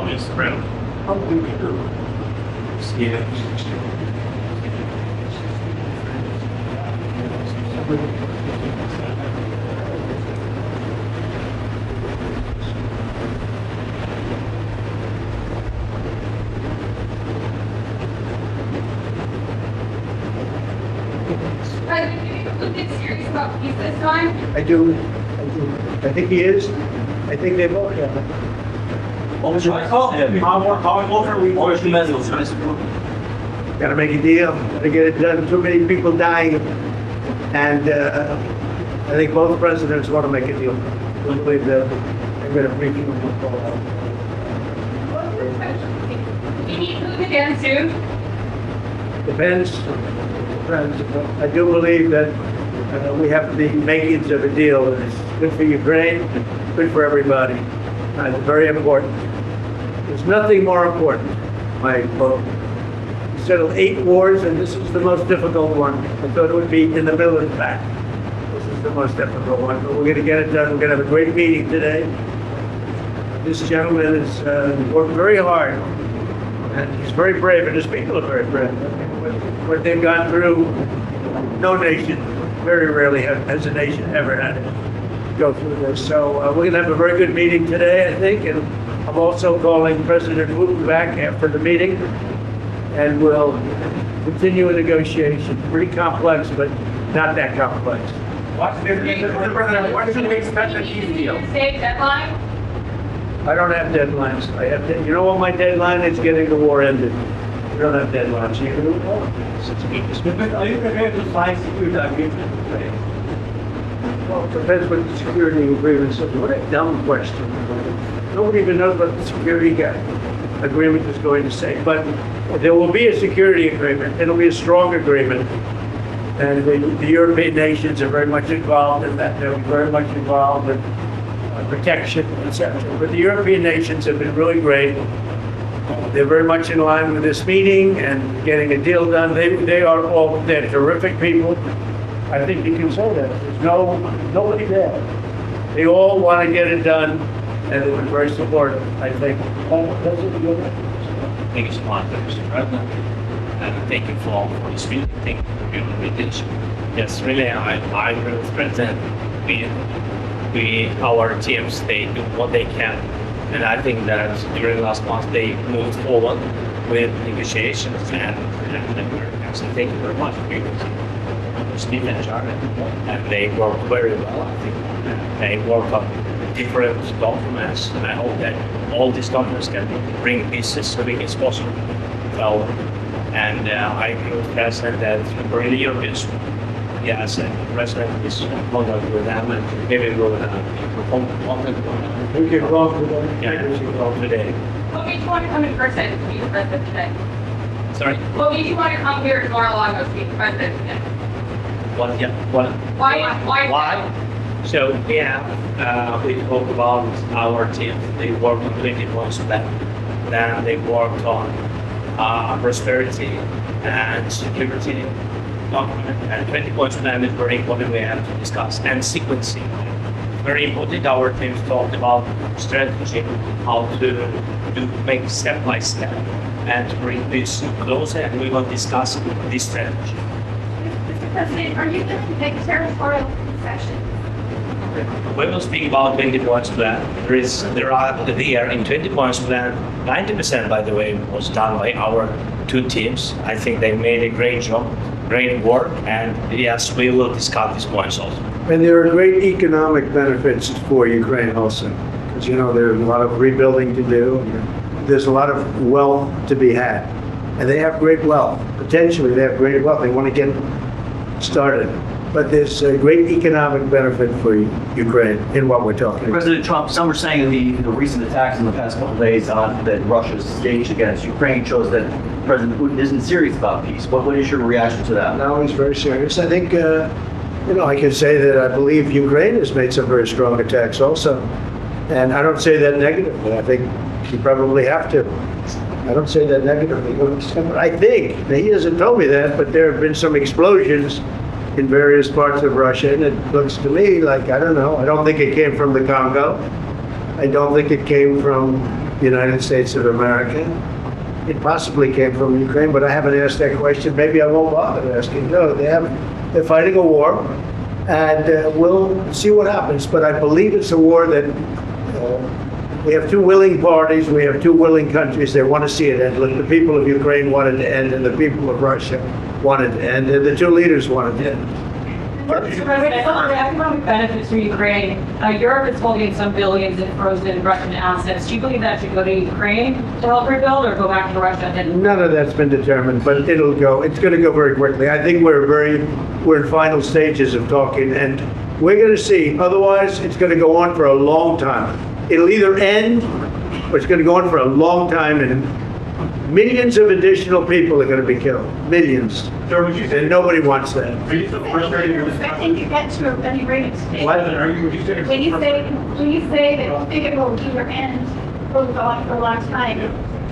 comments around. President, do you think he's serious about peace this time? I do. I think he is. I think they both have. What was your call? What was the message? Gotta make a deal, gotta get it done. Too many people dying. And I think both presidents want to make a deal. I believe that they're gonna brief you. What's your special? Do you need food again soon? Depends. I do believe that we have to be makings of a deal. And it's good for Ukraine, good for everybody. It's very important. There's nothing more important, my vote. We settled 8 wars, and this is the most difficult one. I thought it would be in the middle and back. This is the most difficult one, but we're going to get it done. We're going to have a great meeting today. This gentleman has worked very hard, and he's very brave, and his people are very brave. What they've gone through, no nation, very rarely has a nation ever had to go through this. So we're going to have a very good meeting today, I think, and I'm also calling President Putin back after the meeting, and we'll continue a negotiation. Pretty complex, but not that complex. What should we expect a peace deal? Save deadline? I don't have deadlines. You know what my deadline is? Getting the war ended. We don't have deadlines. You can do it all. Are you prepared to sign security agreement? Well, it depends what the security agreement is. What a dumb question. Nobody even knows what the security agreement is going to say. But there will be a security agreement. It'll be a strong agreement. And the European nations are very much involved in that. They're very much involved in protection, etc. But the European nations have been really great. They're very much in line with this meeting and getting a deal done. They're terrific people. I think you can say that. There's nobody there. They all want to get it done, and they're very supportive, I think. Thank you so much, Mr. President. And thank you for this meeting. Thank you for your invitation. Yes, really, I represent our teams. They do what they can. And I think that during the last month, they moved forward with negotiations and Americans. So thank you very much for Steve and Charlie. And they work very well. I think they work on different documents. And I hope that all these documents can bring peace as big as possible. So, and I agree with the President that for the Europeans, yes, and the President is contact with them, and maybe we'll perform contact with them. We can go today. Yeah, we can go today. What made you want to come in person to be the president today? Sorry? What made you want to come here to Mar-a-Lago to be the president today? What? Yeah. What? Why? So yeah, we talk about our team. They work on 20 points plan. Then they worked on prosperity and security document. And 20 points plan is very important. We have to discuss and sequencing. Very important. Our teams talked about strategy, how to make step by step, and to bring this closer. And we will discuss this strategy. Mr. President, are you going to make territorial concessions? We will speak about 20 points plan. There are in 20 points plan, 90% by the way was done by our 2 teams. I think they made a great job, great work, and yes, we will discuss these points also. And there are great economic benefits for Ukraine also. Because, there's a lot of rebuilding to do. There's a lot of wealth to be had. And they have great wealth. Potentially, they have great wealth. They want to get started. But there's a great economic benefit for Ukraine in what we're talking about. President Trump, some are saying the recent attacks in the past couple of days that Russia's staged against Ukraine shows that President Putin isn't serious about peace. What is your reaction to that? No, he's very serious. I think, I can say that I believe Ukraine has made some very strong attacks also. And I don't say that negatively. I think you probably have to. I don't say that negatively. I think, he hasn't told me that, but there have been some explosions in various parts of Russia, and it looks to me like, I don't know, I don't think it came from the Congo. I don't think it came from United States of America. It possibly came from Ukraine, but I haven't asked that question. Maybe I won't bother asking. No, they're fighting a war, and we'll see what happens. But I believe it's a war that we have two willing parties, we have two willing countries. They want to see it end. Look, the people of Ukraine wanted to end, and the people of Russia wanted to end, and the two leaders wanted to end. Mr. President, on the economic benefits for Ukraine, Europe is holding some billions in frozen Russian assets. Do you believe that should go to Ukraine to help rebuild or go back to Russia? None of that's been determined, but it'll go. It's going to go very quickly. I think we're in final stages of talking, and we're going to see. Otherwise, it's going to go on for a long time. It'll either end, or it's going to go on for a long time, and millions of additional people are going to be killed. Millions. Sir, would you say, And nobody wants that. are you so frustrated with this? Expecting to get to an agreement today. President, would you say? When you say that you think it will either end or go on for a long time,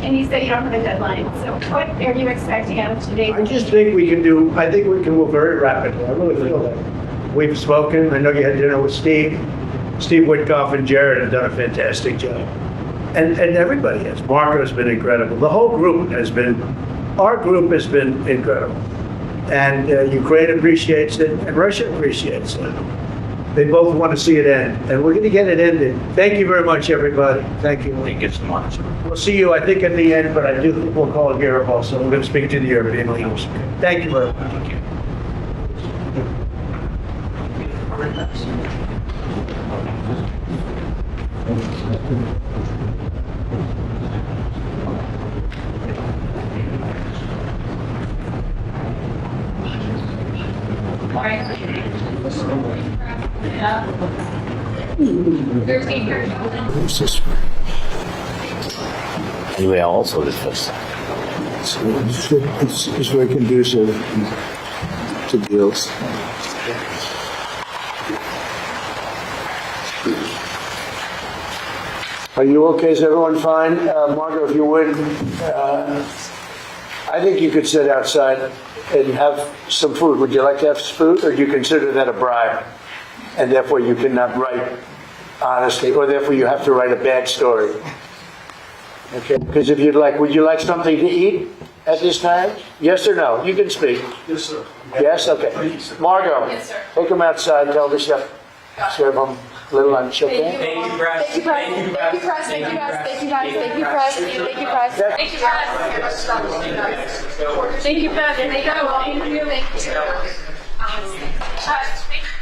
and you say you don't have a deadline, so what are you expecting out of today? I just think we can move very rapidly. I really feel that. We've spoken. I know you had dinner with Steve Witkoff and Jared have done a fantastic job. And everybody has. Marco's been incredible. The whole group has been, our group has been incredible. And Ukraine appreciates it, and Russia appreciates it. They both want to see it end, and we're going to get it ended. Thank you very much, everybody. Thank you. Thank you so much. We'll see you, I think, at the end, but I do think we'll call Europe also. We're going to speak to the European leaders. Thank you very much. Thank you. Anyway, also this first. It's very conducive to deals. Are you okay? Is everyone fine? Margot, if you would, I think you could sit outside and have some food. Would you like to have food, or do you consider that a bribe? And therefore you cannot write honestly, or therefore you have to write a bad story? Okay, because if you'd like, would you like something to eat at this time? Yes or no? You can speak. Yes, sir. Yes? Okay. Margot? Yes, sir. Take them outside, tell the chef, serve them a little lunch, okay? Thank you, press. Thank you, press. Thank you, press. Thank you, guys. Thank you, guys. Thank you, press. Thank you, press. Thank you, guys. Thank you, press. Thank you. Thank you.